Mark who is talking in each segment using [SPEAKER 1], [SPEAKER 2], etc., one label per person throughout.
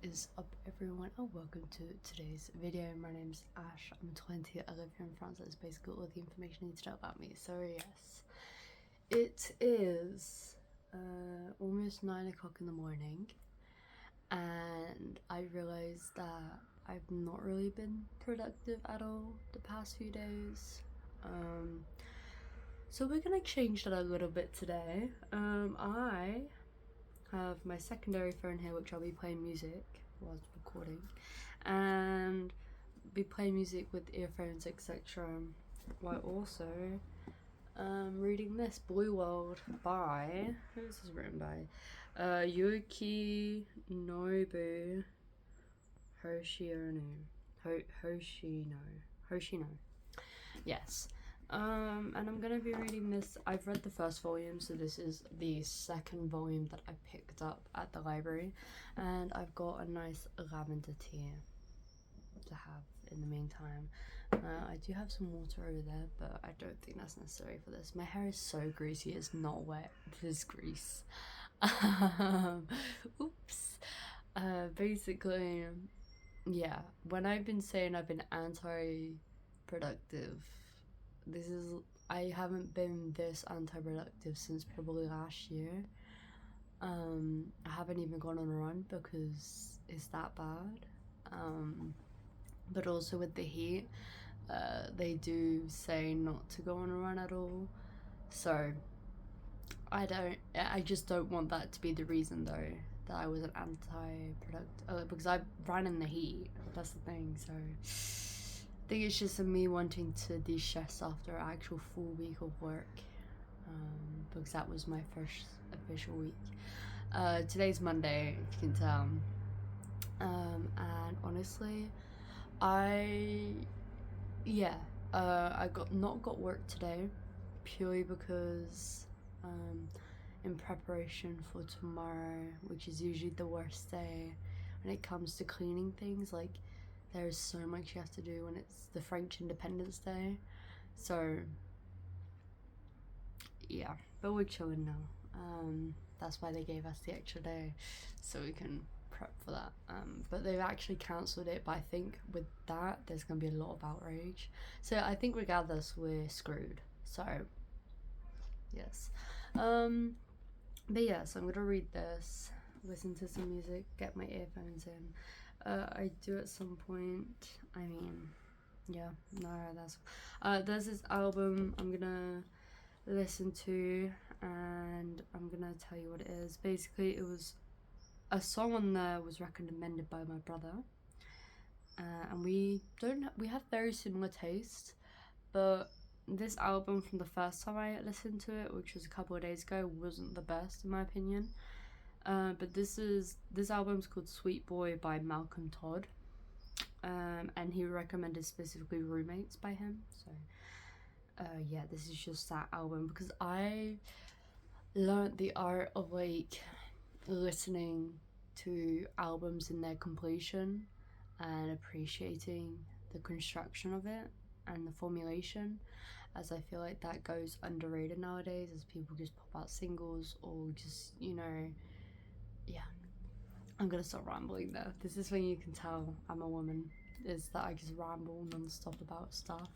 [SPEAKER 1] is up, everyone, and welcome to today's video. My name's Ash, I'm 20, I live here in France. That's basically all the information you need to know about me. So yes, it is almost 9 o'clock in the morning, and I realized that I've not really been productive at all the past few days. So we're gonna change that a little bit today. I have my secondary phone here, which I'll be playing music whilst recording, and be playing music with earphones, etc., while also reading this Blue World by, who is this written by? Yuki Nobu Hoshino. Hoshino. Yes. And I'm gonna be reading this. I've read the first volume, so this is the second volume that I picked up at the library, and I've got a nice lavender tea to have in the meantime. I do have some water over there, but I don't think that's necessary for this. My hair is so greasy, it's not wet, it is grease. Oops. Basically, yeah, when I've been saying I've been anti-productive, I haven't been this anti-productive since probably last year. I haven't even gone on a run because it's that bad. But also with the heat, they do say not to go on a run at all. So I just don't want that to be the reason though that I was an anti-productive, because I ran in the heat. That's the thing. So I think it's just me wanting to de-stress after an actual full week of work, because that was my first official week. Today's Monday, if you can tell, and honestly, I not got work today purely because in preparation for tomorrow, which is usually the worst day when it comes to cleaning things. Like, there's so much you have to do when it's the French Independence Day. So yeah, but we're chilling now. That's why they gave us the extra day, so we can prep for that. But they've actually cancelled it, but I think with that there's gonna be a lot of outrage. So I think regardless we're screwed. So yes. But yeah, so I'm gonna read this, listen to some music, get my earphones in. I do at some point. I mean, yeah, no, there's this album I'm gonna listen to, and I'm gonna tell you what it is. Basically, it was a song on there was recommended by my brother, and we have very similar tastes, but this album from the first time I listened to it, which was a couple of days ago, wasn't the best in my opinion. But this album's called Sweet Boy by Malcolm Todd, and he recommended specifically Roommates by him. So yeah, this is just that album, because I learned the art of like listening to albums in their completion and appreciating the construction of it and the formulation, as I feel like that goes underrated nowadays, as people just pop out singles or just, yeah. I'm gonna stop rambling there. This is when you can tell I'm a woman, is that I just ramble non-stop about stuff.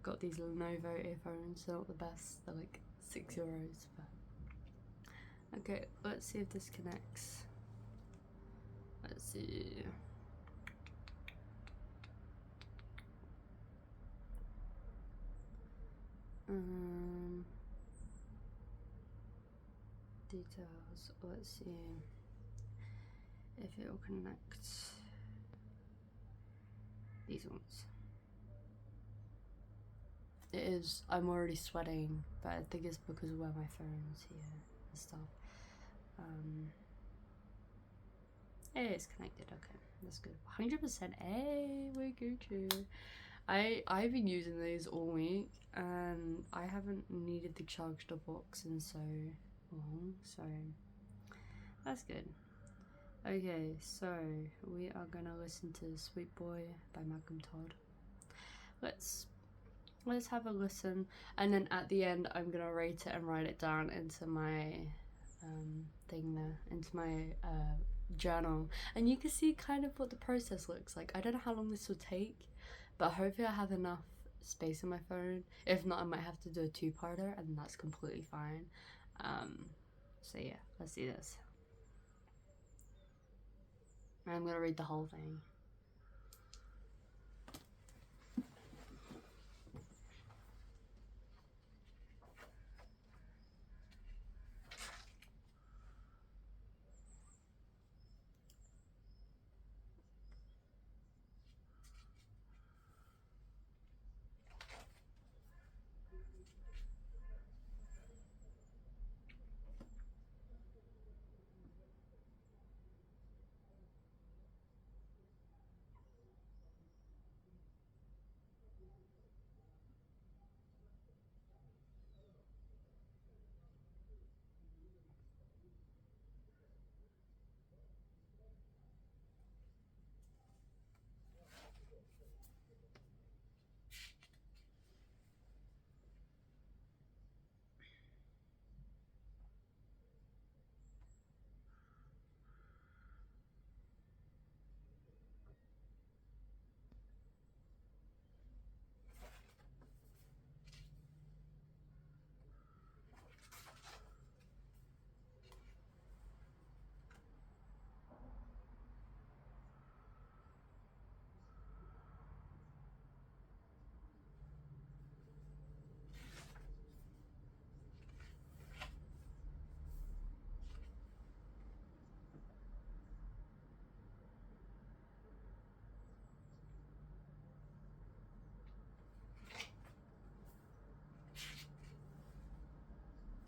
[SPEAKER 1] Got these Lenovo earphones, they're not the best, they're like €6, but okay, let's see if this connects. Let's see. Details, let's see if it will connect. These ones. It is. I'm already sweating, but I think it's because of where my phone's here and stuff. It is connected. Okay, that's good. 100%. Hey, we're Gucci. I've been using these all week, and I haven't needed the charged up box in so long, so that's good. Okay, so we are gonna listen to Sweet Boy by Malcolm Todd. Let's have a listen, and then at the end I'm gonna rate it and write it down into my thing there, into my journal, and you can see kind of what the process looks like. I don't know how long this will take, but hopefully I have enough space in my phone. If not, I might have to do a two-parter, and that's completely fine. So yeah, let's do this. I'm gonna read the whole thing.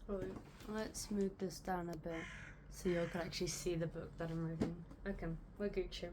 [SPEAKER 1] Right, let's move this down a bit so you can actually see the book that I'm reading. Okay, we're Gucci.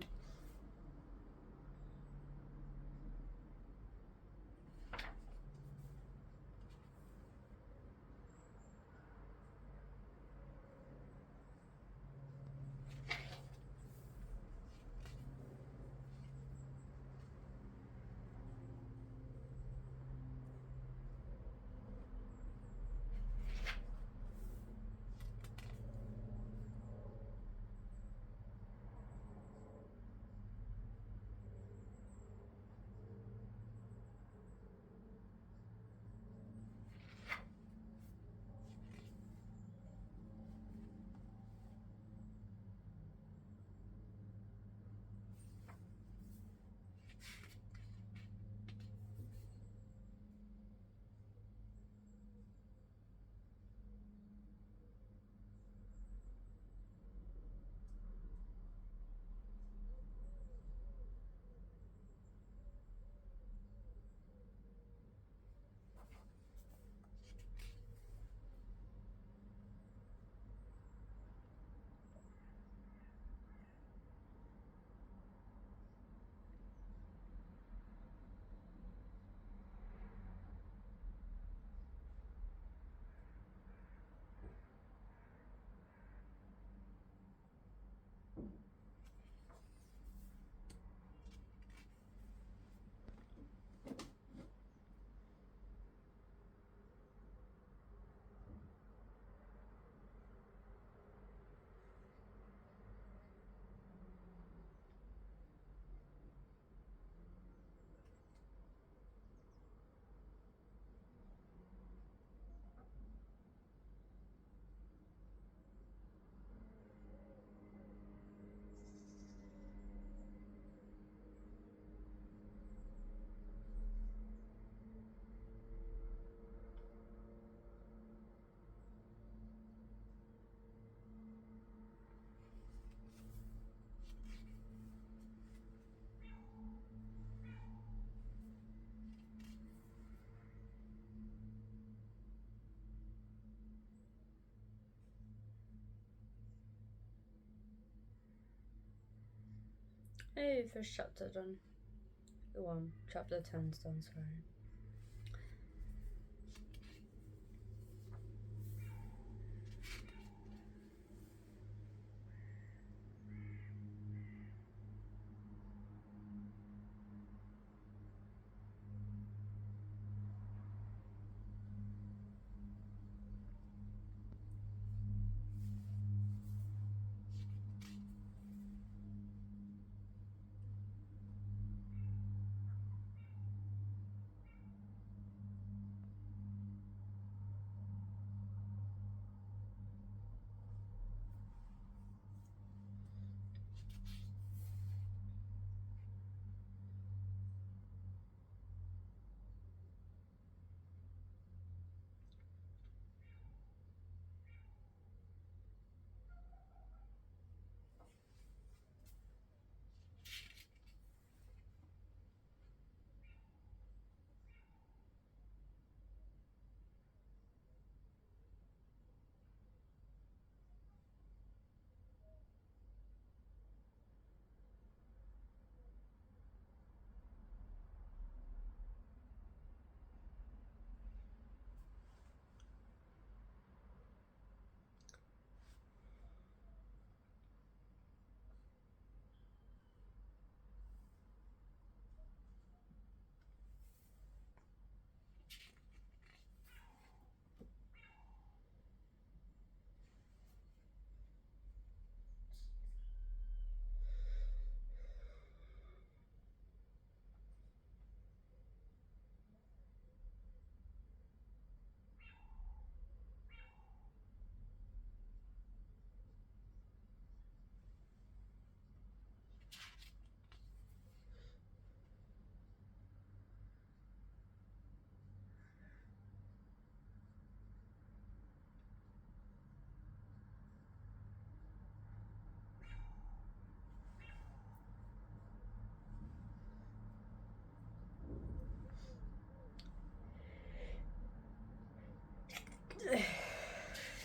[SPEAKER 1] Hey, first chapter done. The one, chapter 10's done, sorry.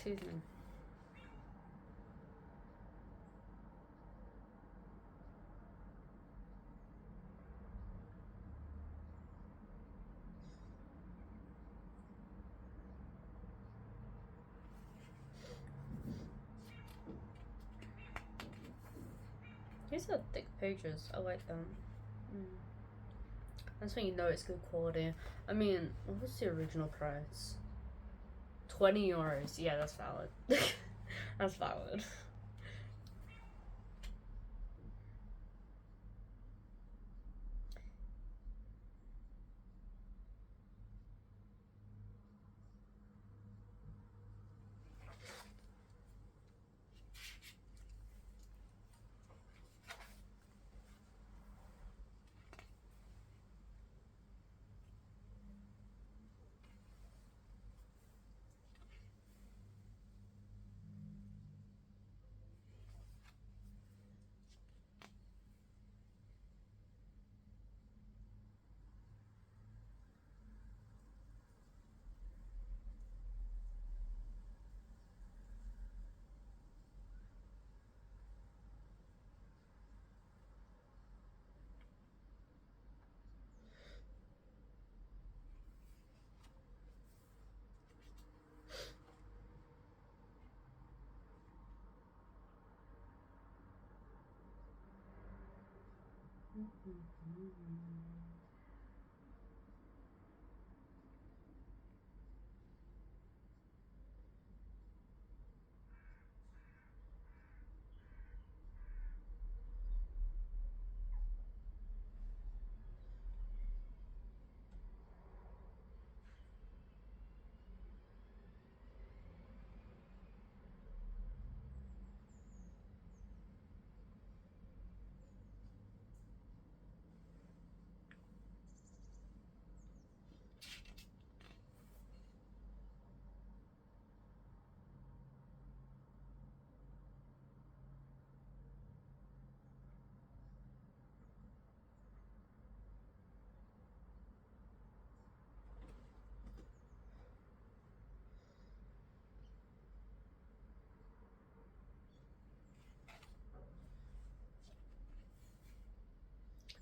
[SPEAKER 1] excuse me. These are thick pages. I like them. That's when you know it's good quality. I mean, what was the original price? 20 euros. Yeah, that's valid. That's valid.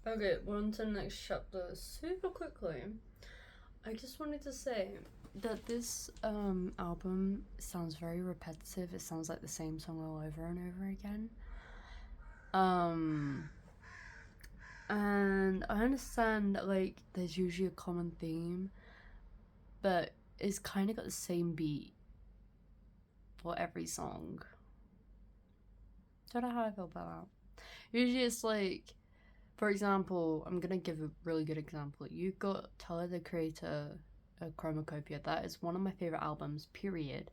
[SPEAKER 1] Okay, we're on to the next chapter super quickly. I just wanted to say that this album sounds very repetitive. It sounds like the same song all over and over again. And I understand that like there's usually a common theme, but it's kind of got the same beat for every song. Don't know how I feel about that. Usually it's like, for example, I'm gonna give a really good example. You've got Tyler the Creator, Chromacopia. That is one of my favorite albums, period.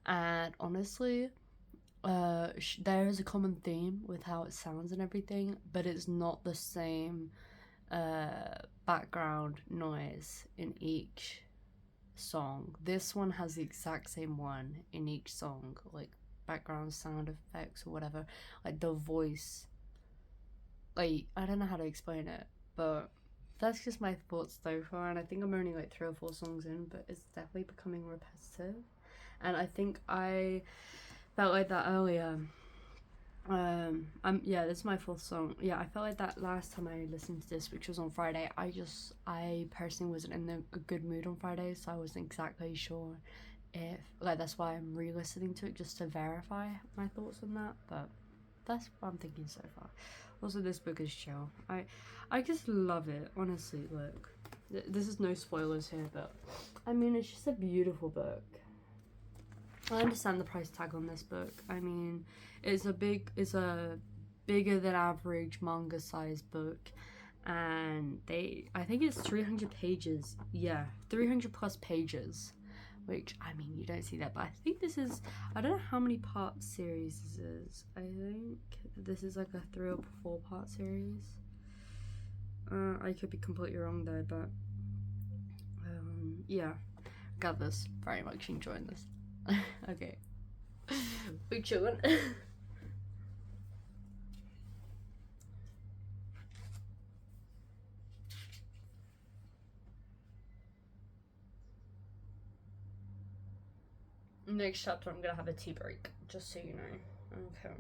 [SPEAKER 1] And honestly, there is a common theme with how it sounds and everything, but it's not the same background noise in each song. This one has the exact same one in each song, like background sound effects or whatever, like the voice. Like, I don't know how to explain it, but that's just my thoughts so far, and I think I'm only like 3 or 4 songs in, but it's definitely becoming repetitive, and I think I felt like that earlier. Yeah, this is my 4th song. Yeah, I felt like that last time I listened to this, which was on Friday. I personally wasn't in a good mood on Friday, so I wasn't exactly sure if, like, that's why I'm re-listening to it, just to verify my thoughts on that, but that's what I'm thinking so far. Also, this book is chill. I just love it, honestly. Look, this is no spoilers here, but I mean, it's just a beautiful book. I understand the price tag on this book. I mean, it's a bigger than average manga size book, and I think it's 300 pages. Yeah, 300 plus pages, which, I mean, you don't see that, but I think this is, I don't know how many part series this is. I think this is like a 3 or 4 part series. I could be completely wrong though, but yeah, got this. Very much enjoying this. Okay. We're chilling. Next chapter, I'm gonna have a tea break, just so you know. Okay.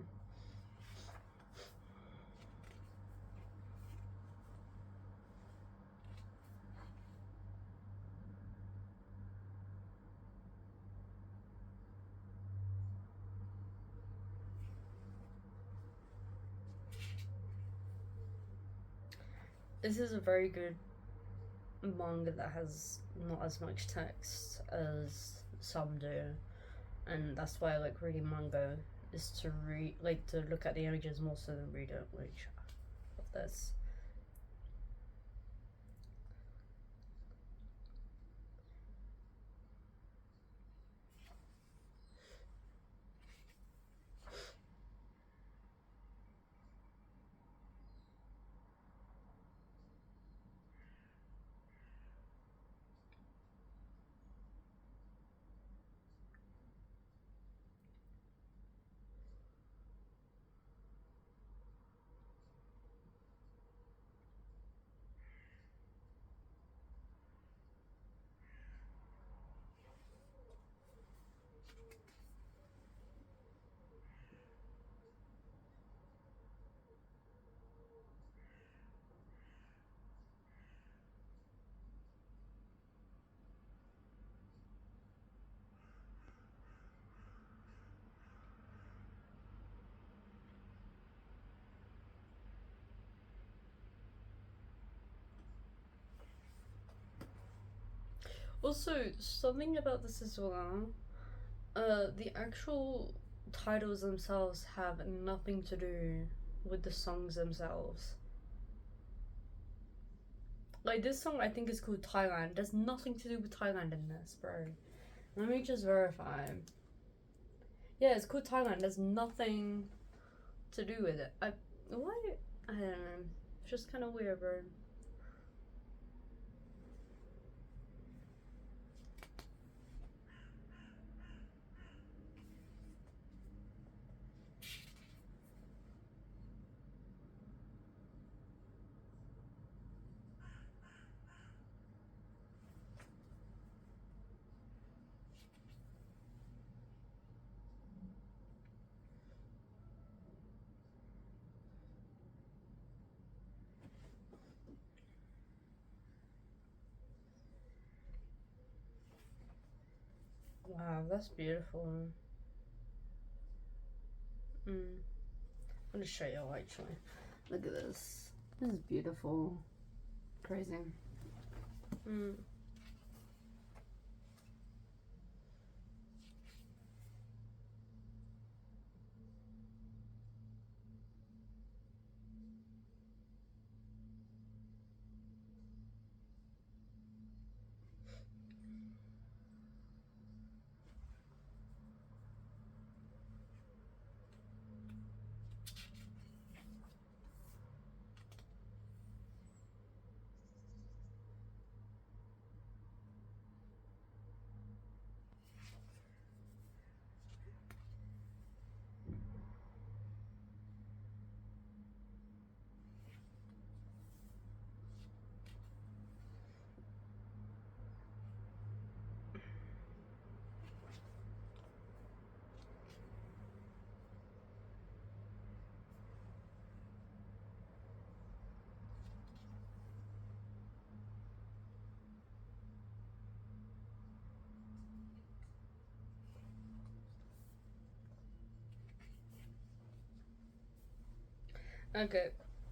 [SPEAKER 1] This is a very good manga that has not as much text as some do, and that's why I like reading manga, is to read, like, to look at the images more so than read it, which of this. Also, something about this as well, the actual titles themselves have nothing to do with the songs themselves. Like, this song I think is called Thailand. There's nothing to do with Thailand in this, bro. Let me just verify. Yeah, it's called Thailand. There's nothing to do with it. Why? I don't know. It's just kind of weird, bro. Wow, that's beautiful. I'm gonna show you actually. Look at this. This is beautiful. Crazy. Okay.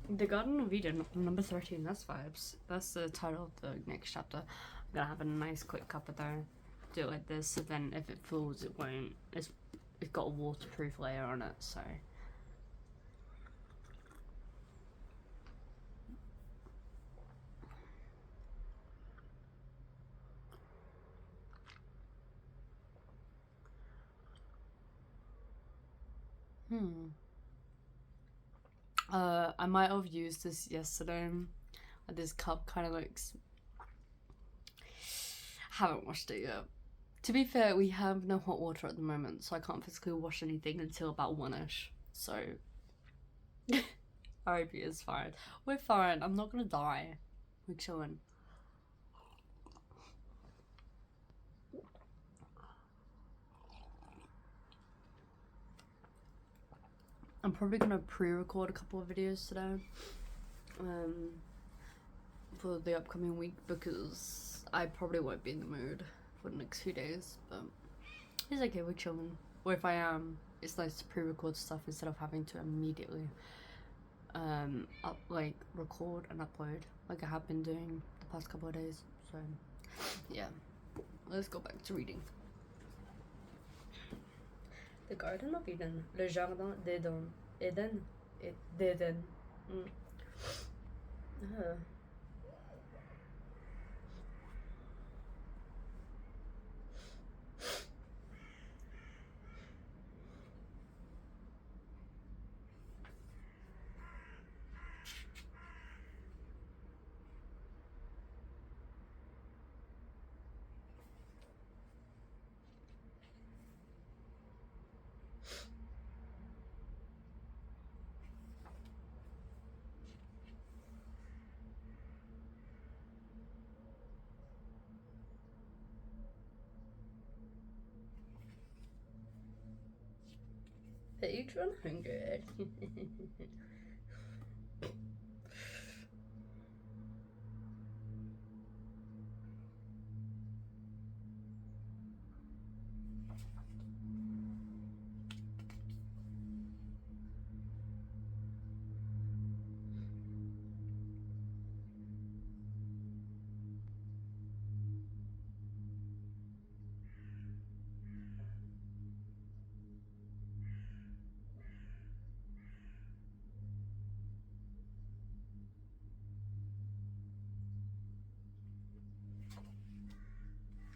[SPEAKER 1] The Garden of Eden, number 13, that's vibes. That's the title of the next chapter. I'm gonna have a nice quick cup of there. Do it like this, so then if it falls, it won't. It's got a waterproof layer on it, so. I might have used this yesterday. This cup kind of looks. Haven't washed it yet. To be fair, we have no hot water at the moment, so I can't physically wash anything until about 1ish. So, RIP is fine. We're fine. I'm not gonna die. We're chilling. I'm probably gonna pre-record a couple of videos today for the upcoming week because I probably won't be in the mood for the next few days, but it's okay, we're chilling. Or if I am, it's nice to pre-record stuff instead of having to immediately record and upload like I have been doing the past couple of days. So yeah, let's go back to reading. The Garden of Eden, Le Jardin d'Eden, d'Eden. Page 100.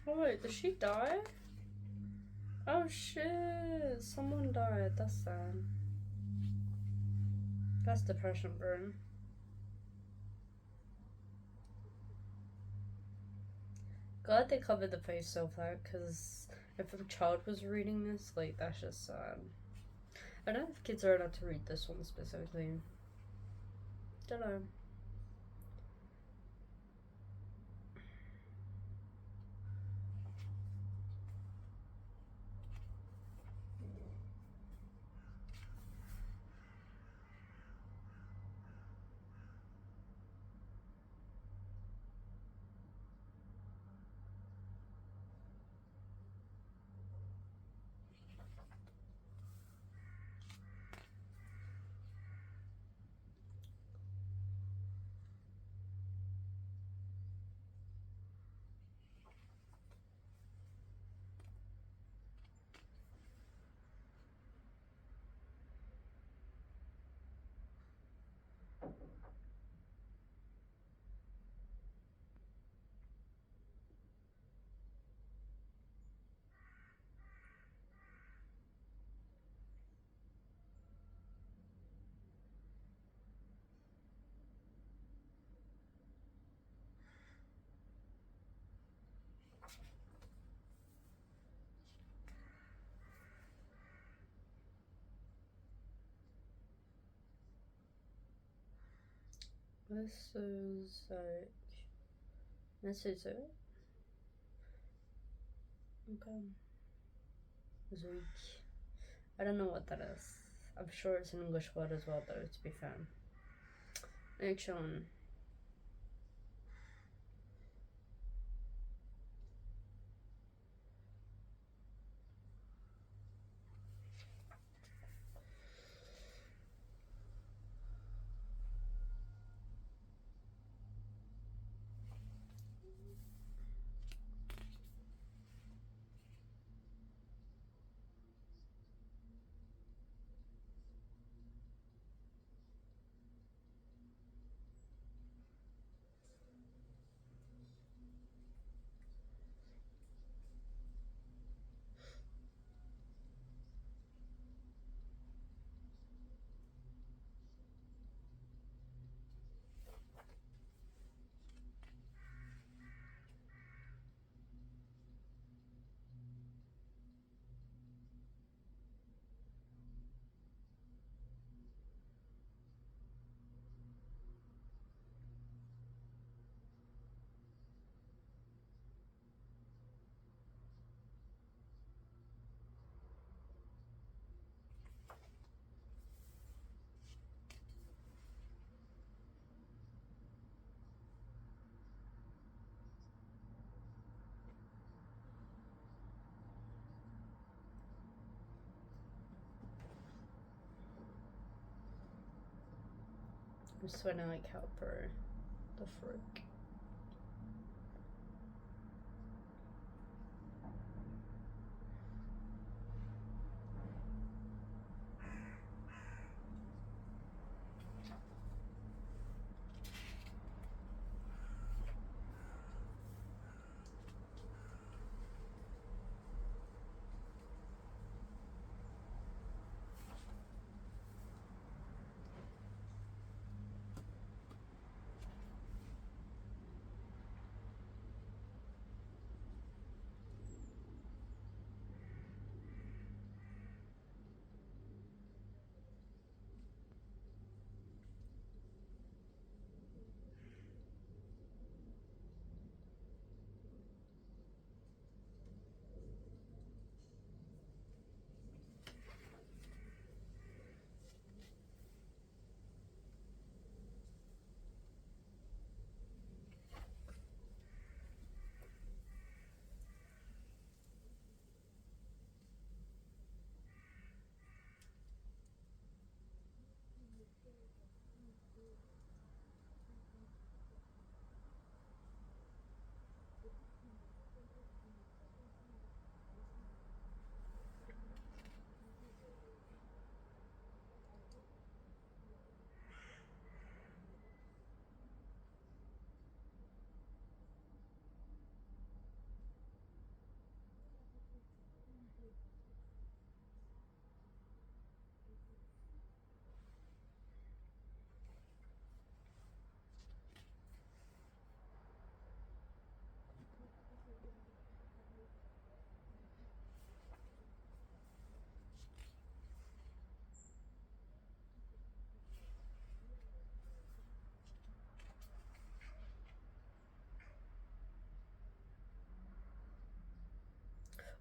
[SPEAKER 1] Oh wait, did she die? Oh shit, someone died. That's sad. That's depression, bro. Glad they covered the face so far, because if a child was reading this, like, that's just sad. I don't know if kids are allowed to read this one specifically. Don't know. This is like... This is it? Okay. Zoik. I don't know what that is. I'm sure it's an English word as well, though, to be fair. Next one. I'm sweating like hell, bro. The frick.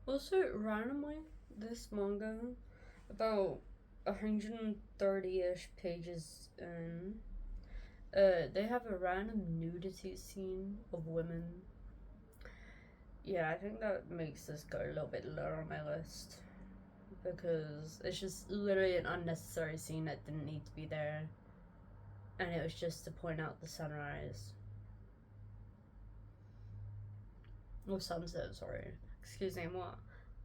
[SPEAKER 1] Also, randomly, this manga, about 130-ish pages in, they have a random nudity scene of women. Yeah, I think that makes this go a little bit lower on my list. Because it's just literally an unnecessary scene that didn't need to be there. And it was just to point out the sunrise. Or sunset, sorry. Excusez-moi.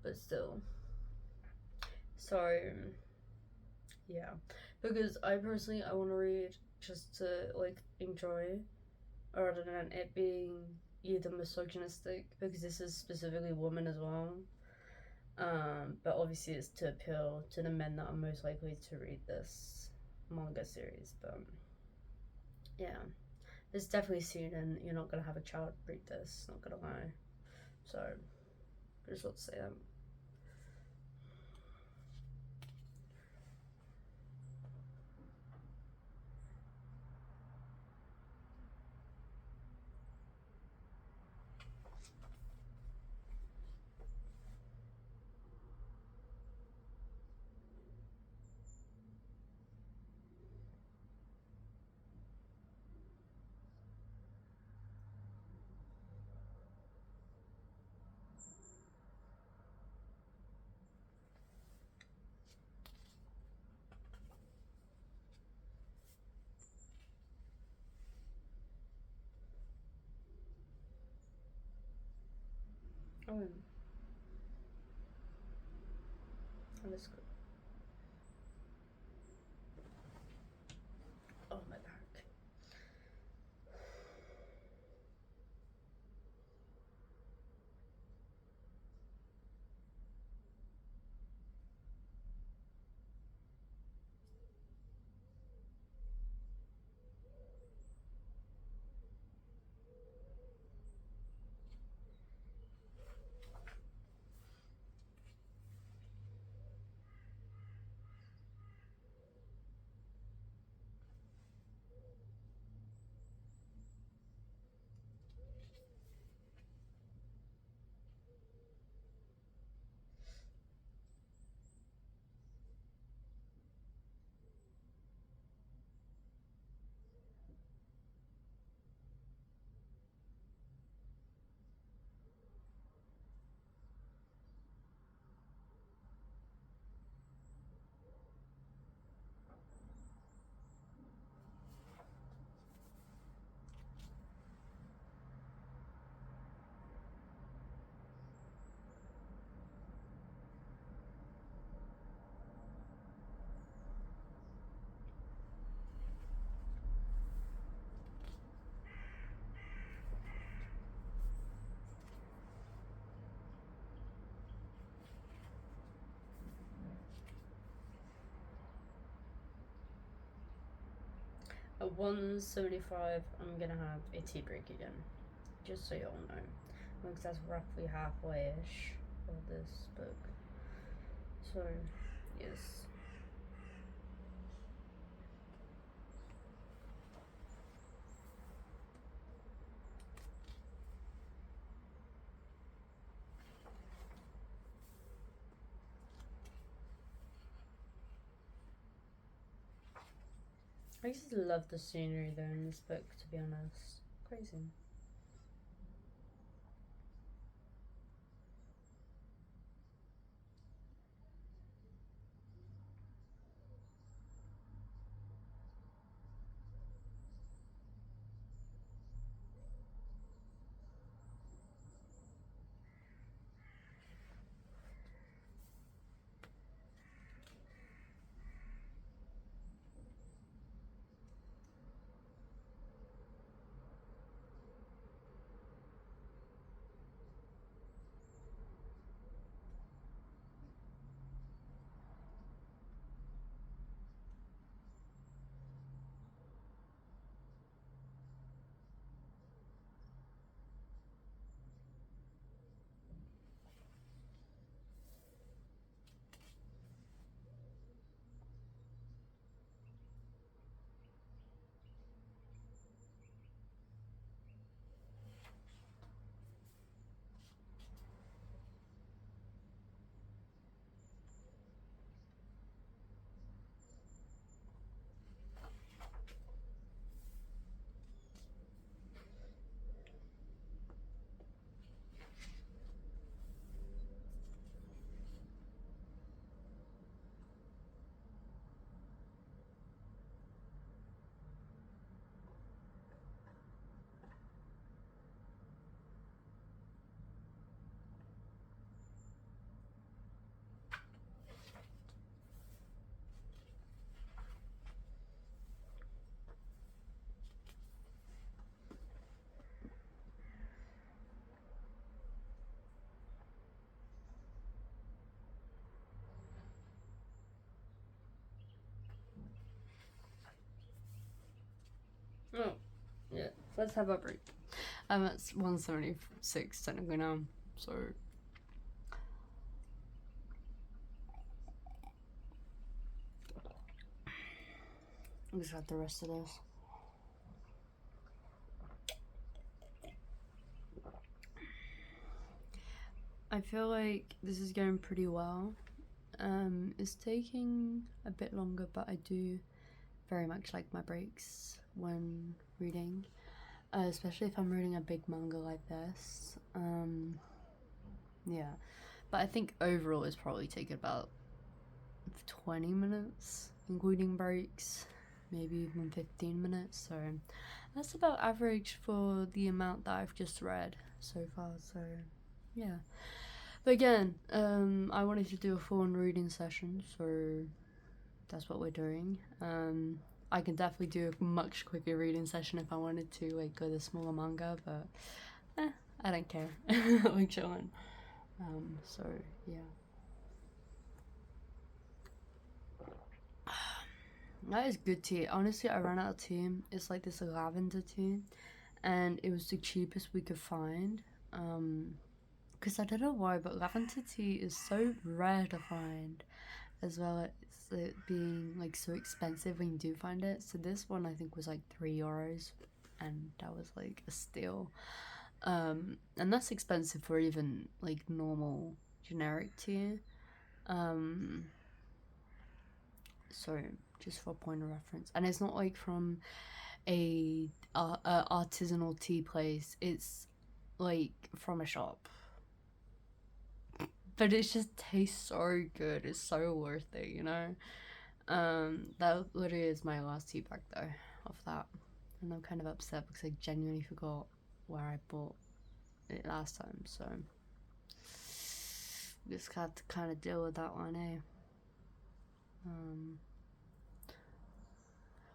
[SPEAKER 1] But still. So, yeah. Because I personally, I want to read just to, like, enjoy. Rather than it being either misogynistic. Because this is specifically women as well. But obviously it's to appeal to the men that are most likely to read this manga series. But, yeah. It's definitely seen, and you're not gonna have a child read this, not gonna lie. So, I just want to say that. Oh, that's good. Oh, my back. At 1:75, I'm gonna have a tea break again, just so you all know, because that's roughly halfway-ish of this book. So, yes. I just love the scenery though in this book, to be honest. Crazy. Oh, yeah. Let's have a break. It's 1:76 technically now, so. We just got the rest of this. I feel like this is going pretty well. It's taking a bit longer, but I do very much like my breaks when reading, especially if I'm reading a big manga like this. Yeah, but I think overall it's probably taken about 20 minutes, including breaks, maybe even 15 minutes. So that's about average for the amount that I've just read so far. So yeah. But again, I wanted to do a full-on reading session, so that's what we're doing. I can definitely do a much quicker reading session if I wanted to, like go the smaller manga, but I don't care. I'm chilling. So yeah. That is good tea. Honestly, I ran out of tea. It's like this lavender tea, and it was the cheapest we could find. Because I don't know why, but lavender tea is so rare to find, as well as it being like so expensive when you do find it. So this one I think was like €3, and that was like a steal. And that's expensive for even like normal generic tea. So just for a point of reference, and it's not like from a artisanal tea place. It's like from a shop. But it just tastes so good. It's so worth it, you know? That literally is my last tea bag though of that. And I'm kind of upset because I genuinely forgot where I bought it last time, so just had to kind of deal with that one, eh?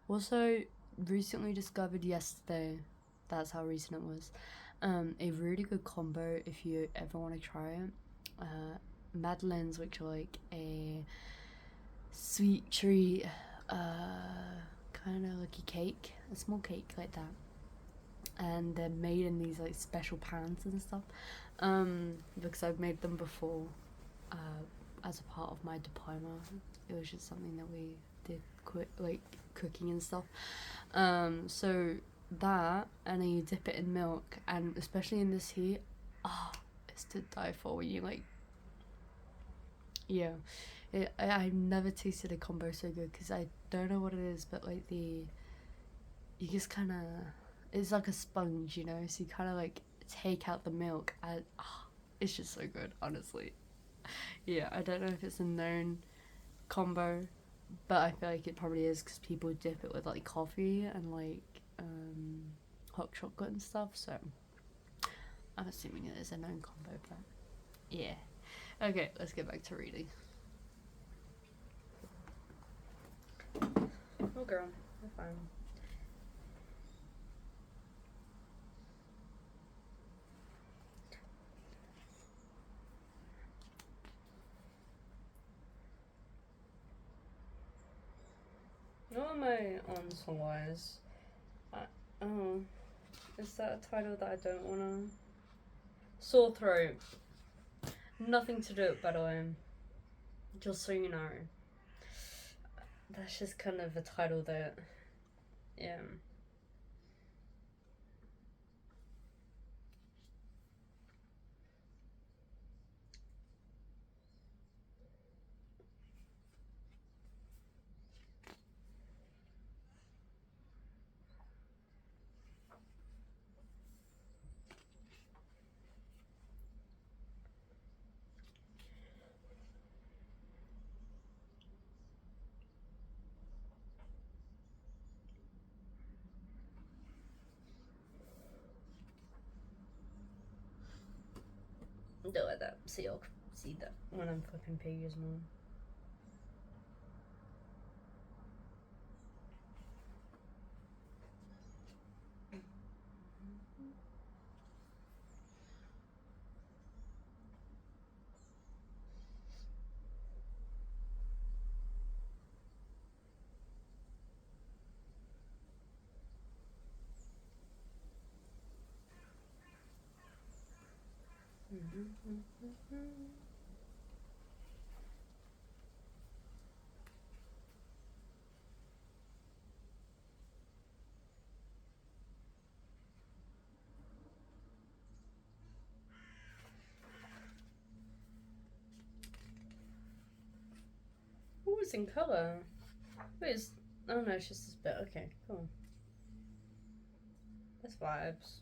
[SPEAKER 1] Also, recently discovered yesterday, that's how recent it was, a really good combo if you ever want to try it. Madeleines, which are like a sweet treat, kind of like a cake, a small cake like that, and they're made in these like special pans and stuff. Because I've made them before, as a part of my diploma. It was just something that we did, like cooking and stuff. So that, and then you dip it in milk, and especially in this heat, it's to die for. When you like, yeah, I've never tasted a combo so good, because I don't know what it is, but like you just kind of, it's like a sponge, you know. So you kind of like take out the milk, and it's just so good, honestly. Yeah, I don't know if it's a known combo, but I feel like it probably is, because people dip it with like coffee and like hot chocolate and stuff. So I'm assuming it is a known combo, but yeah. Okay, let's get back to reading. Oh girl, you're fine. What am I on song-wise? Oh, is that a title that I don't wanna? Sore throat. Nothing to do with Bedouin. Just so you know. That's just kind of a title that, yeah. Don't like that. See, I'll see that when I'm fucking pages more. Oh, it's in colour. Wait, it's... Oh no, it's just this bit. Okay, cool. That's vibes.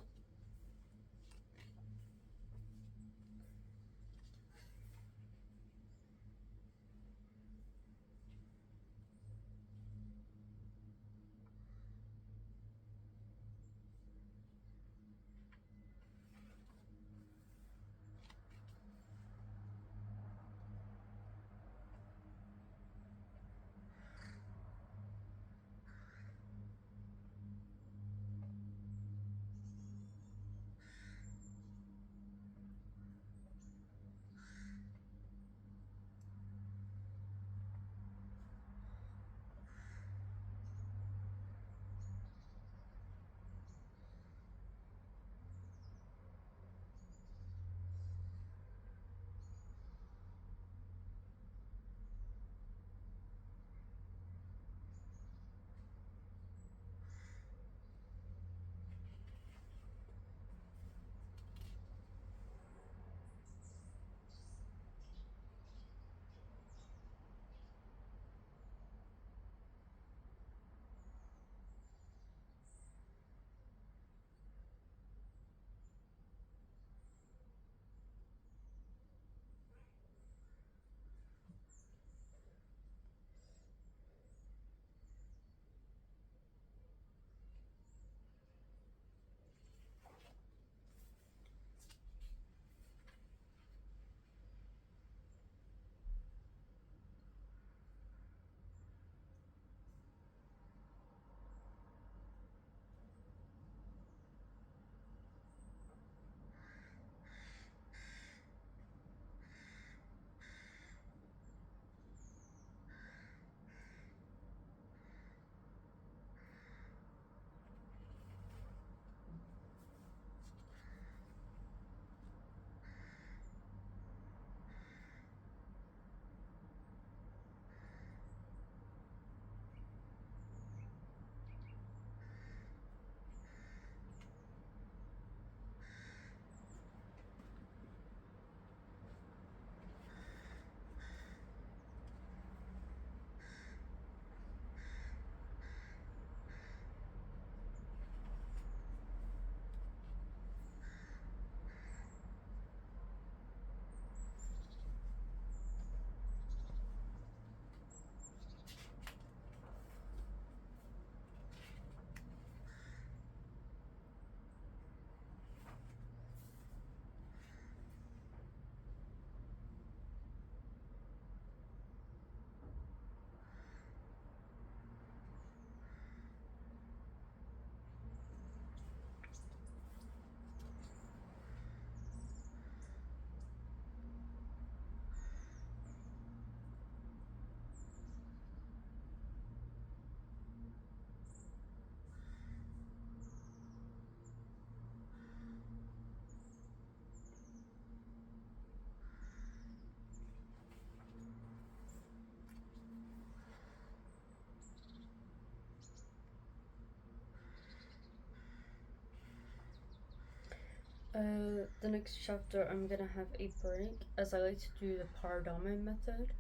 [SPEAKER 1] The next chapter I'm gonna have a break as I like to do the Paradame method.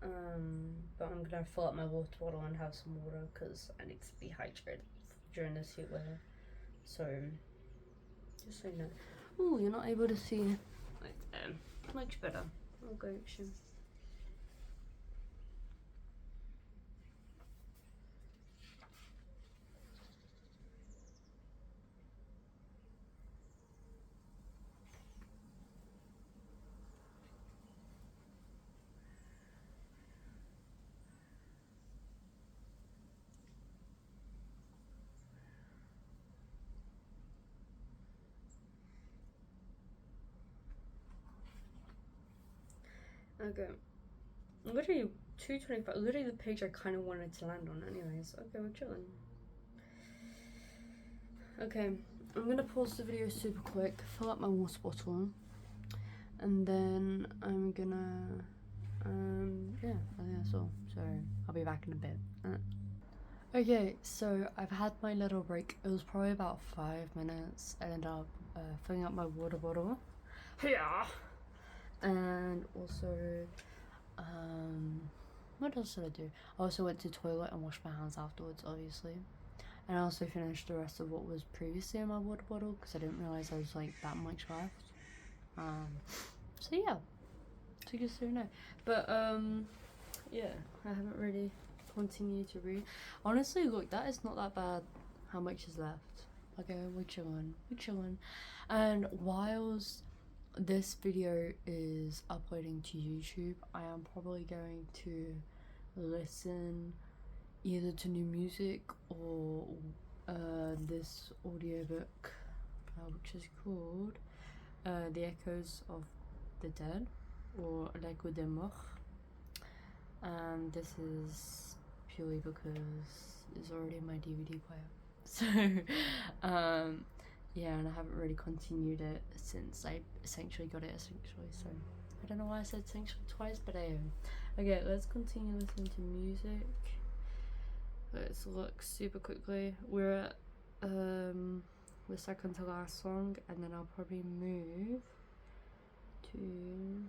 [SPEAKER 1] But I'm gonna fill up my water bottle and have some water because I need to be hydrated during this heat weather. So, just so you know. Oh, you're not able to see. Much better. I'll go soon. Okay. Literally 2:25. Literally the page I kind of wanted to land on, anyways. Okay, we're chilling. Okay, I'm gonna pause the video super quick, fill up my water bottle, and then I'm gonna, yeah, I think that's all. So I'll be back in a bit. Okay, so I've had my little break. It was probably about 5 minutes. I ended up filling up my water bottle. Yeah. And also, what else did I do? I also went to the toilet and washed my hands afterwards, obviously. And I also finished the rest of what was previously in my water bottle because I didn't realize there was like that much left. So yeah, so just so you know. But yeah, I haven't really continued to read. Honestly, look, that is not that bad. How much is left? Okay, we're chilling. And whilst this video is uploading to YouTube, I am probably going to listen either to new music or this audiobook, which is called The Echoes of the Dead, or L'Echo des Morts. And this is purely because it's already in my DVD player. So, yeah, and I haven't really continued it since I essentially got it essentially. So, I don't know why I said essentially twice, but I am. Okay, let's continue listening to music. Let's look super quickly. We're at the second to last song, and then I'll probably move to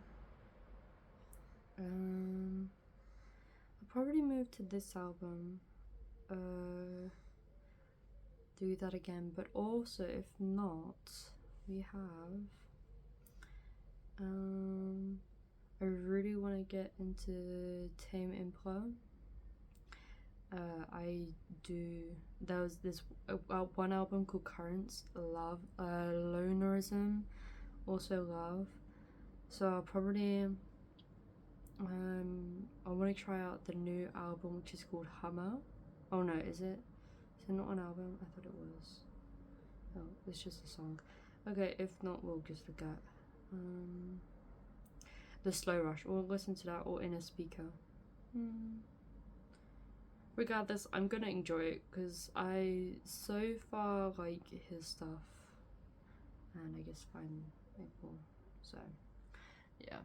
[SPEAKER 1] I'll probably move to this album. Do that again, but also if not, we have I really want to get into Tame Impala. There was this one album called Currents, Love, Lonerism, also Love. So I'll probably I want to try out the new album, which is called Hammer. Oh no, is it not an album? I thought it was. Oh, it's just a song. Okay, if not, we'll just look at The Slow Rush, or listen to that, or In a Speaker. Regardless, I'm gonna enjoy it because I so far like his stuff, and I guess find people. So yeah,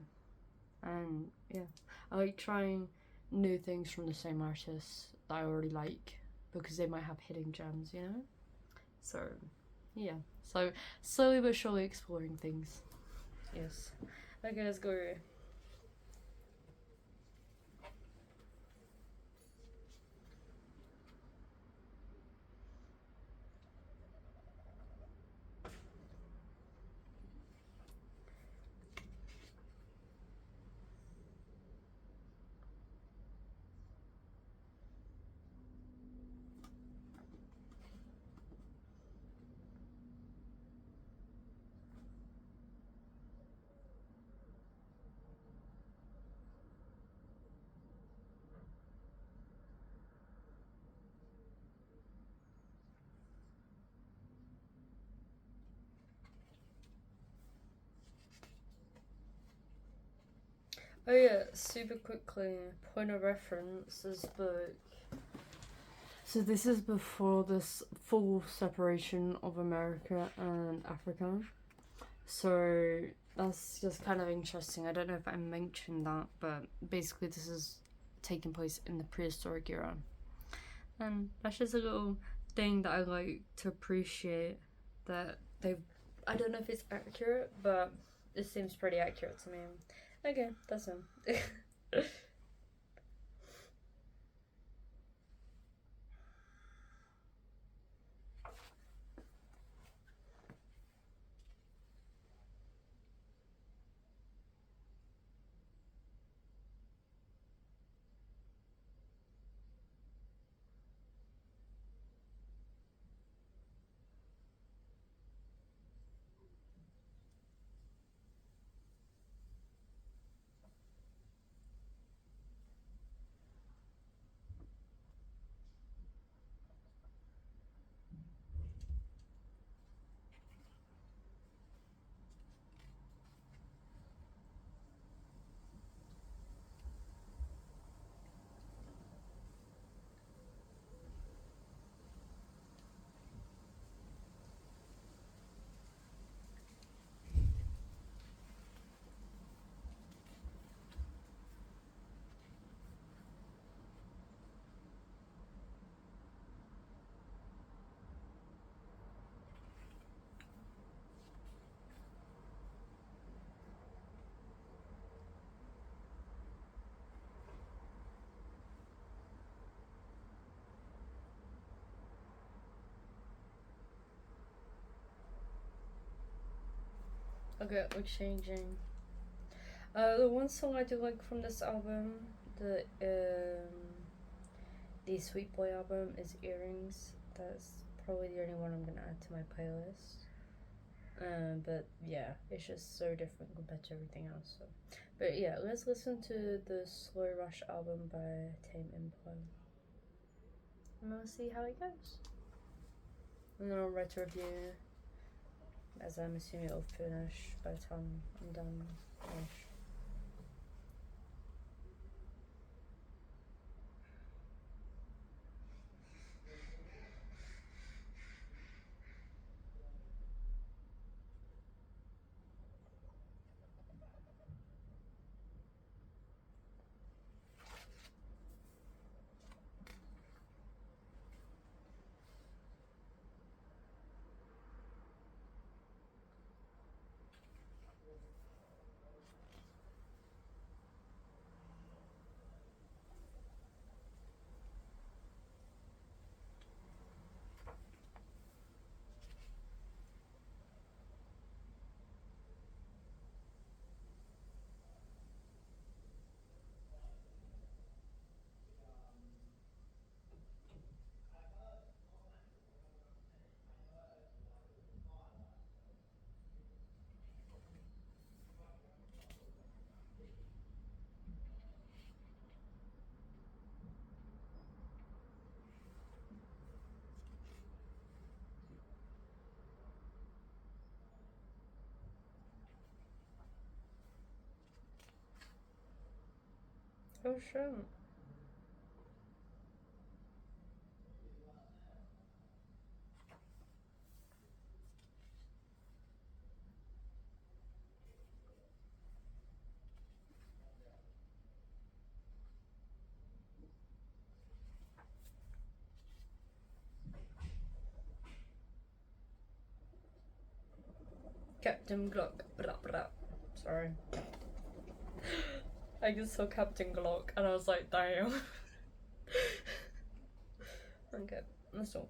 [SPEAKER 1] and yeah, I like trying new things from the same artists that I already like because they might have hidden gems, you know. So yeah, so slowly but surely exploring things. Yes. Okay, let's go. Oh yeah, super quickly, point of reference, this book. So this is before this full separation of America and Africa. So that's just kind of interesting. I don't know if I mentioned that, but basically this is taking place in the prehistoric era. And that's just a little thing that I like to appreciate, that they've
[SPEAKER 2] I don't know if it's accurate, but it seems pretty accurate to me. Okay, that's him. Okay, we're changing. The one song I do like from this album, the Sweet Boy album, is Earrings. That's probably the only one I'm gonna add to my playlist. But yeah, it's just so different compared to everything else. So. But yeah, let's listen to the Slow Rush album by Tame Impala. And we'll see how it goes. And then I'll write a review, as I'm assuming it'll finish by the time I'm done. Oh sure. Captain Glock. Blah, blah. Sorry. I just saw Captain Glock and I was like, damn. Okay, that's all.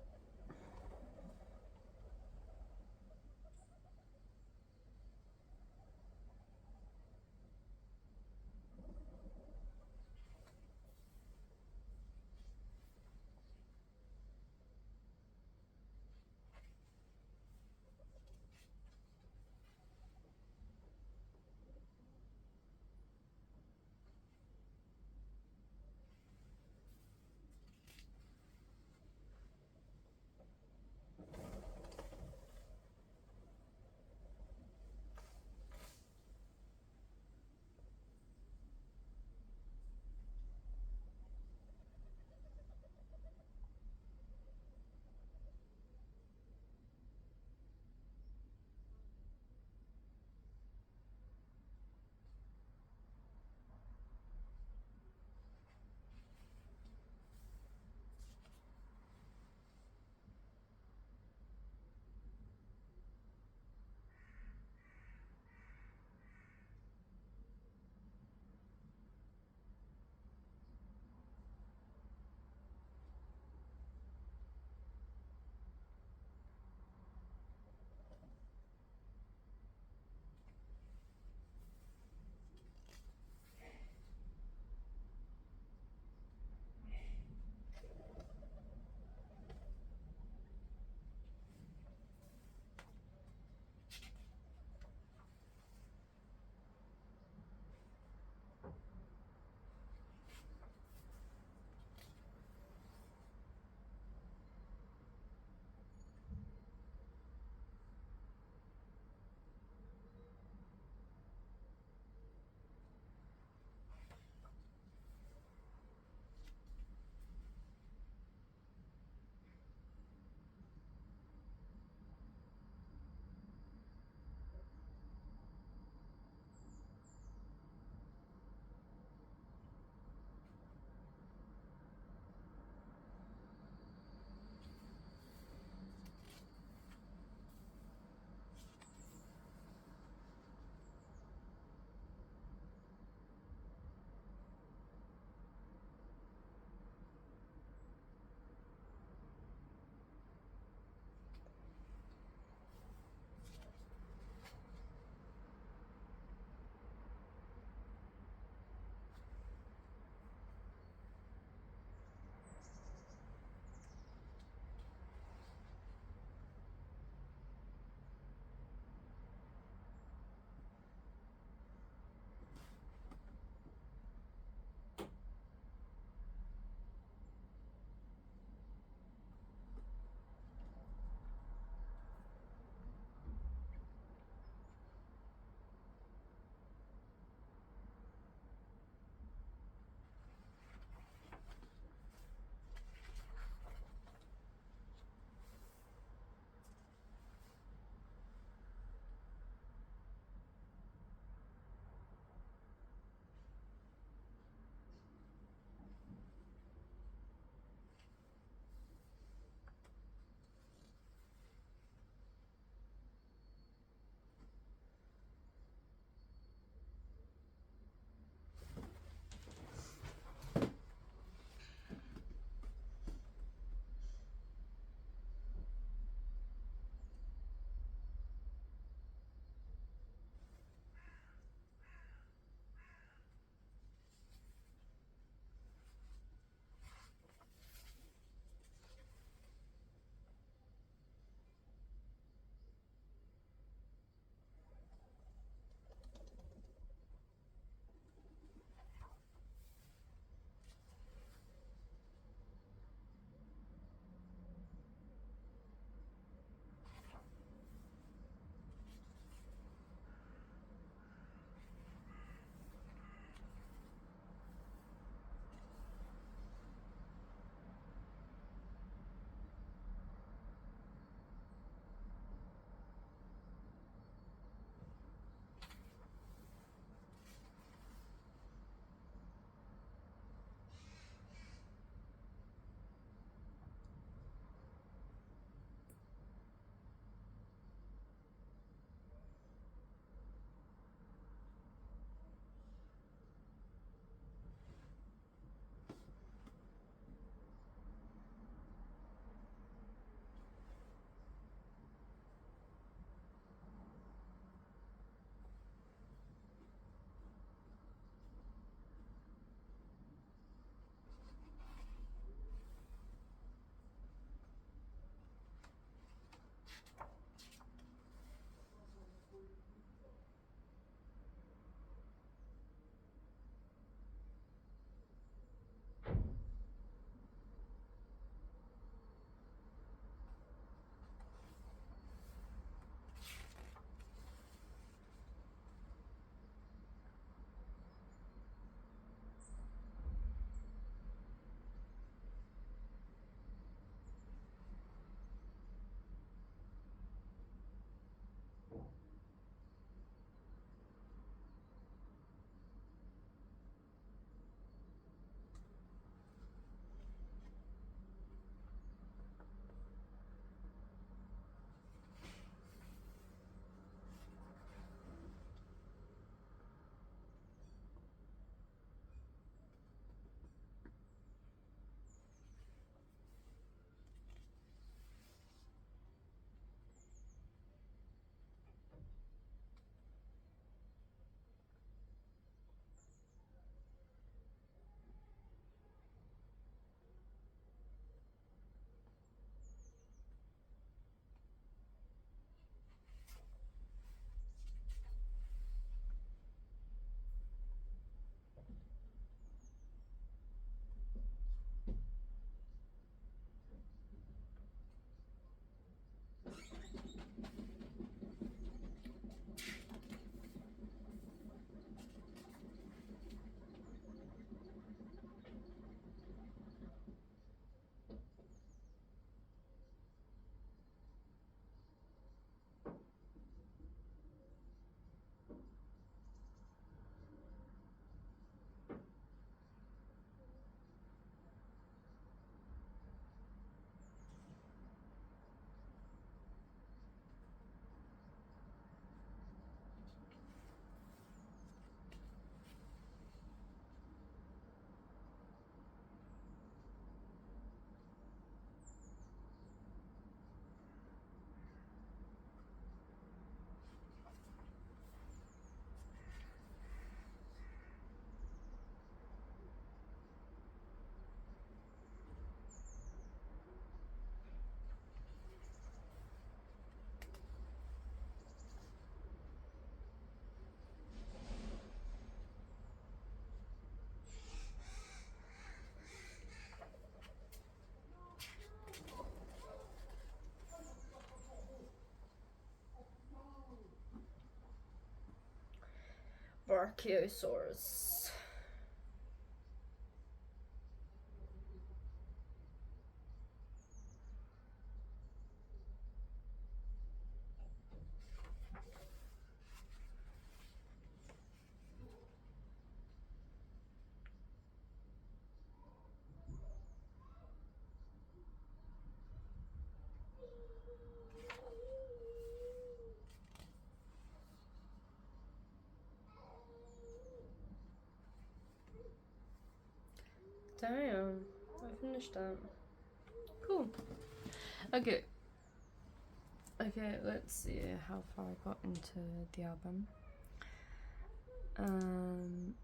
[SPEAKER 2] Brachiosaurus. Damn, I finished that.
[SPEAKER 1] Cool. Okay. Okay, let's see how far I got into the album.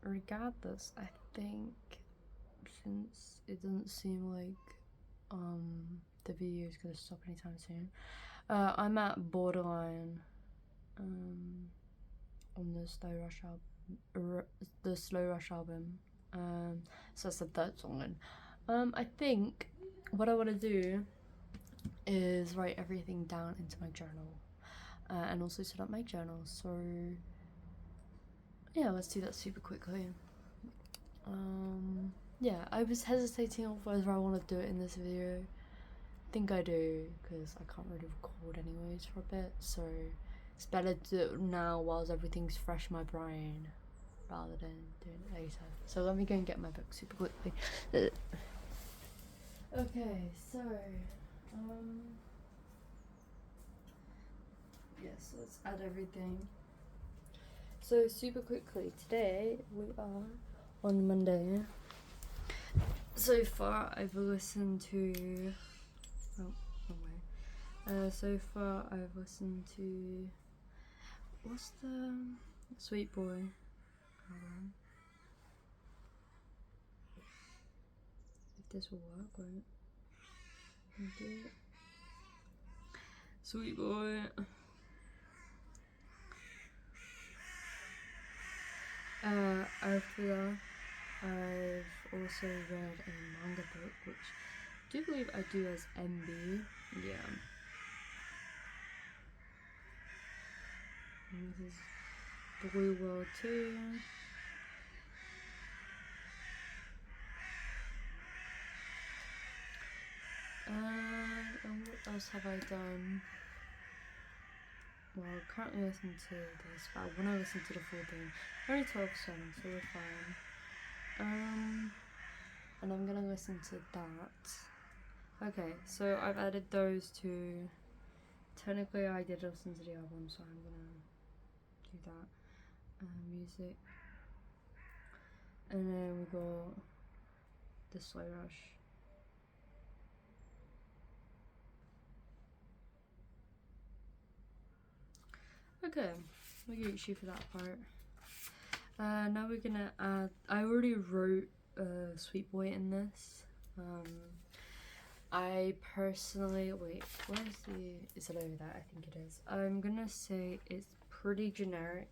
[SPEAKER 1] Regardless, I think since it doesn't seem like the video is gonna stop anytime soon, I'm at borderline on the Slow Rush album, the Slow Rush album. So that's the third song in. I think what I want to do is write everything down into my journal, and also set up my journal. So yeah, let's do that super quickly. Yeah, I was hesitating on whether I want to do it in this video. I think I do, because I can't really record anyways for a bit, so it's better to do it now whilst everything's fresh in my brain rather than doing it later. So let me go and get my book super quickly. Okay, so yes, let's add everything. So super quickly, today we are on Monday. So far I've listened to so far I've listened to, what's the Sweet Boy album? If this will work, won't it? Sweet Boy. After that, I've also read a manga book, which I do believe I do as MB. Yeah. And this is Blue World 2. And what else have I done? Well, I currently listen to this, but I want to listen to the full thing. Only 12 songs, so we're fine. And I'm gonna listen to that. Okay, so I've added those two. Technically, I did listen to the album, so I'm gonna do that. Music. And then we got the Slow Rush. Okay, we get you for that part. Now we're gonna add, I already wrote Sweet Boy in this. I personally, wait, where's is it over there? I think it is. I'm gonna say it's pretty generic.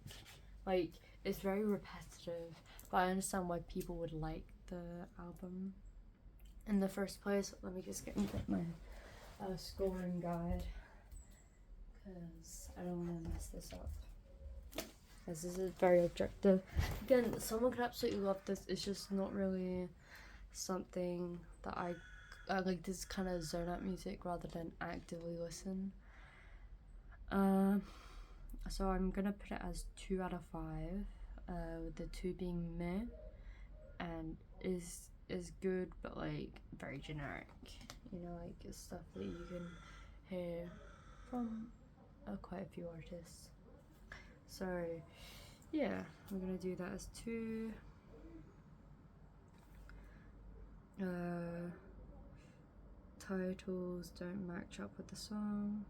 [SPEAKER 1] Like, it's very repetitive, but I understand why people would like the album in the first place. Let me just get my scoring guide, because I don't want to mess this up. This is very objective. Again, someone could absolutely love this. It's just not really something that I like. This kind of zone out music rather than actively listen. So I'm gonna put it as 2 out of 5. With the 2 being meh, and is good, but like very generic. You know, like it's stuff that you can hear from quite a few artists. So yeah, I'm gonna do that as 2. Titles don't match up with the song.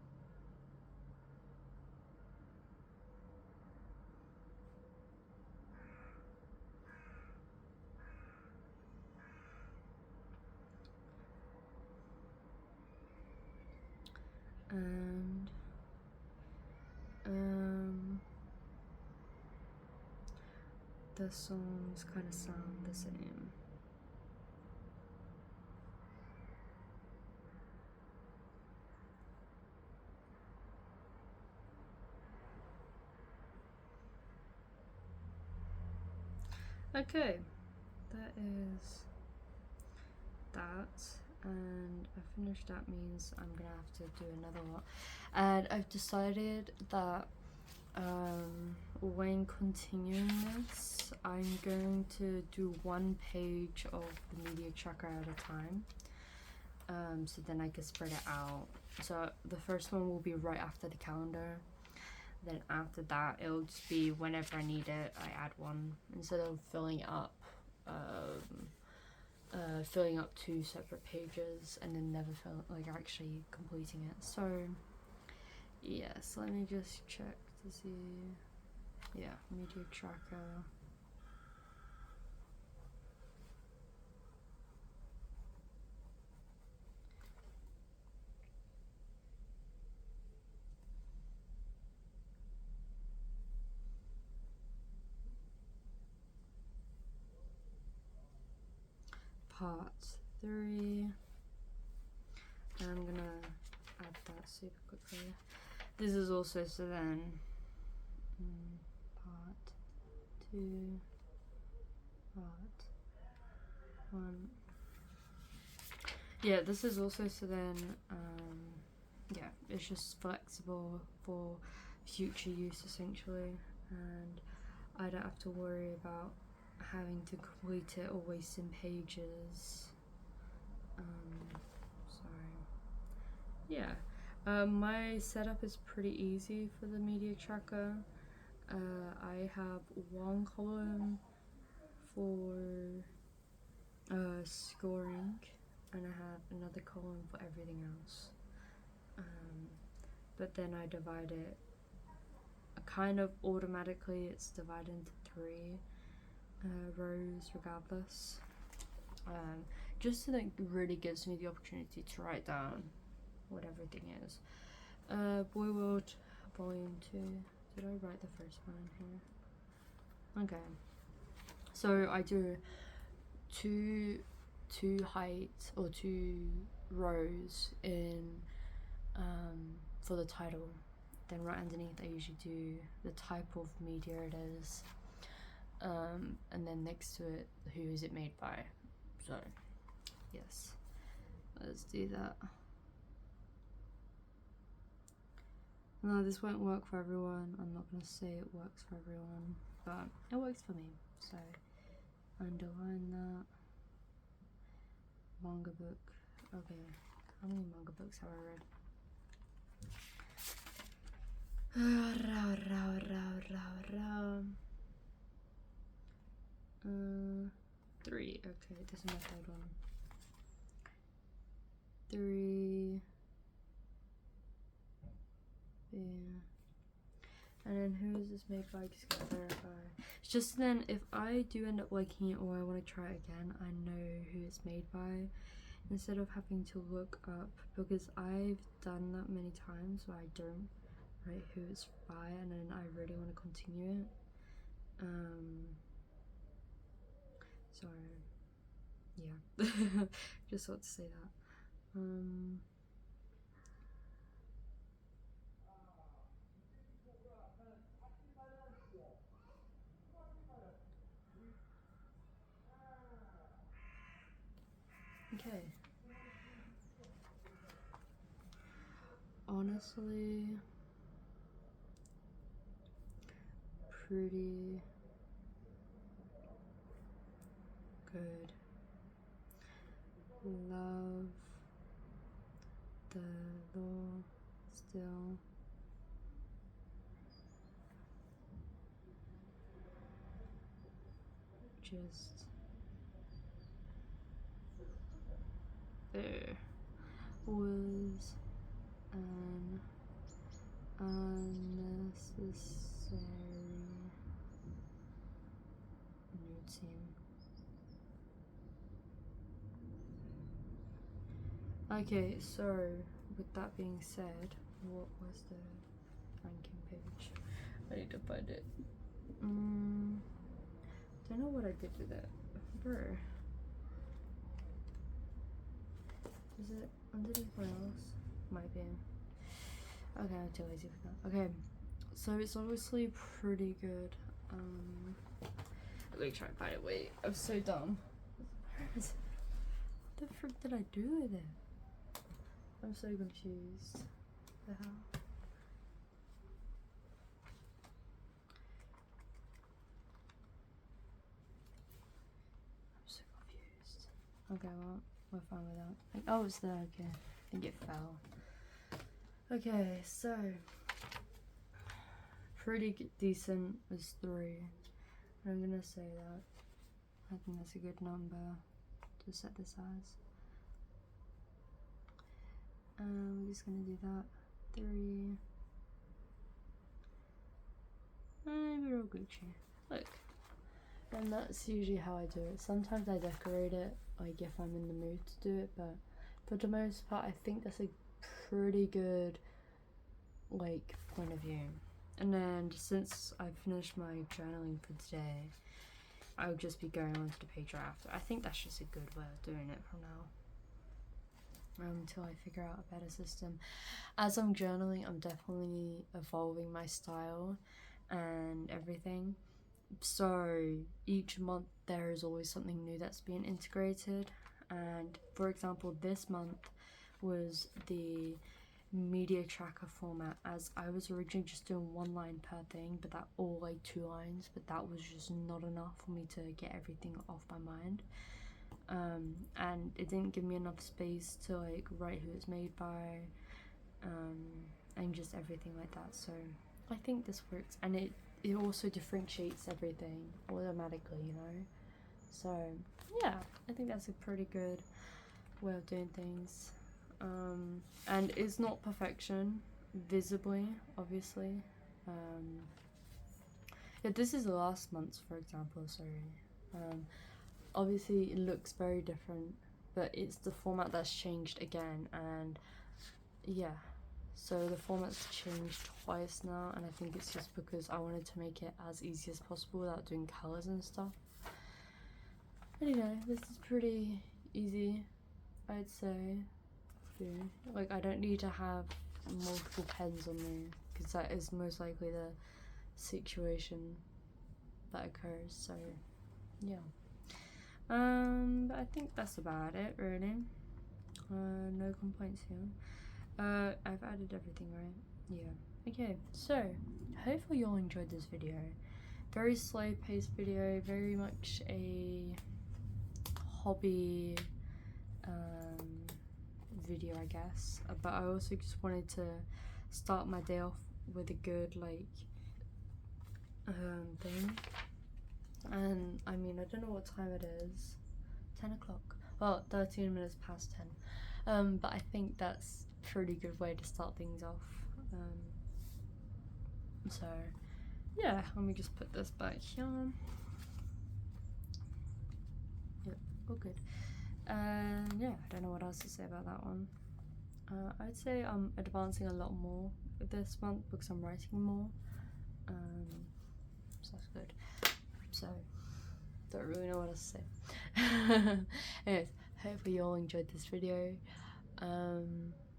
[SPEAKER 1] And the songs kind of sound the same. Okay, that is that, and I finished. That means I'm gonna have to do another one, and I've decided that when continuing this, I'm going to do 1 page of the media tracker at a time, so then I can spread it out. So the first one will be right after the calendar, then after that it'll just be whenever I need it I add one, instead of filling up 2 separate pages and then never actually completing it. So yes, let me just check to see. Yeah, media tracker. Part 3. And I'm gonna add that super quickly. This is also so then part 2, part 1. Yeah, this is also so then yeah, it's just flexible for future use essentially, and I don't have to worry about having to complete it or wasting pages. Yeah, my setup is pretty easy for the media tracker. I have 1 column for scoring, and I have another column for everything else. But then I divide it kind of automatically. It's divided into 3 rows regardless, just so that really gives me the opportunity to write down what everything is. Boy World Volume 2. Did I write the first one in here? Okay. So I do two heights or 2 rows in for the title. Then right underneath I usually do the type of media it is, and then next to it, who is it made by. So yes, let's do that. No, this won't work for everyone. I'm not gonna say it works for everyone, but it works for me. So underline that. Manga book. Okay, how many manga books have I read? 3. Okay, this is my 3rd one. 3. Yeah. And then who is this made by? Just gonna verify. It's just then if I do end up liking it or I want to try it again, I know who it's made by, instead of having to look up, because I've done that many times where I don't write who it's by and then I really want to continue it. So yeah, just thought to say that. Okay. Honestly, pretty good. Love the law still. Just there was an unnecessary nude scene. Okay, so with that being said, what was the ranking page? I need to find it. Don't know what I did with it. Bro. Is it underneath my else? Might be. Okay, I'm too lazy for that. Okay, so it's obviously pretty good. Let me try and find it. Wait, I'm so dumb. Where is it? What the frick did I do with it? I'm so confused. The hell? I'm so confused. Okay, well, we're fine with that. Like, oh, it's there, okay. I think it fell. Okay, so pretty decent was 3. I'm gonna say that. I think that's a good number to set this as. We're just gonna do that. 3. And we're all Gucci. Look. And that's usually how I do it. Sometimes I decorate it, like if I'm in the mood to do it, but for the most part, I think that's a pretty good, like, point of view. And then since I've finished my journaling for today, I'll just be going on to the page after. I think that's just a good way of doing it from now. Until I figure out a better system. As I'm journaling, I'm definitely evolving my style and everything. So each month there is always something new that's being integrated. And for example, this month was the media tracker format, as I was originally just doing 1 line per thing, but that all like 2 lines, but that was just not enough for me to get everything off my mind. And it didn't give me enough space to like write who it's made by, and just everything like that. So I think this works, and it also differentiates everything automatically, you know. So yeah, I think that's a pretty good way of doing things. And it's not perfection visibly, obviously. Yeah, this is last month's, for example, sorry. Obviously it looks very different, but it's the format that's changed again, and yeah, so the format's changed twice now, and I think it's just because I wanted to make it as easy as possible without doing colours and stuff. Anyway, this is pretty easy, I'd say. Like, I don't need to have multiple pens on me, because that is most likely the situation that occurs, so yeah. But I think that's about it, really. No complaints here. I've added everything, right? Yeah. Okay, so hopefully you all enjoyed this video. Very slow paced video, very much a hobby video, I guess. But I also just wanted to start my day off with a good like thing. And I mean, I don't know what time it is. 10 o'clock. Well, 13 minutes past 10. But I think that's a pretty good way to start things off. So yeah, let me just put this back here. Yep, all good. Yeah, I don't know what else to say about that one. I'd say I'm advancing a lot more this month because I'm writing more. So that's good. So don't really know what else to say. Anyways, hopefully you all enjoyed this video.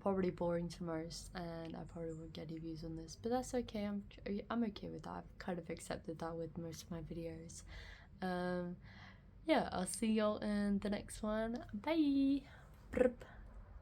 [SPEAKER 1] Probably boring to most, and I probably won't get any views on this, but that's okay. I'm okay with that. I've kind of accepted that with most of my videos. Yeah, I'll see y'all in the next one. Bye.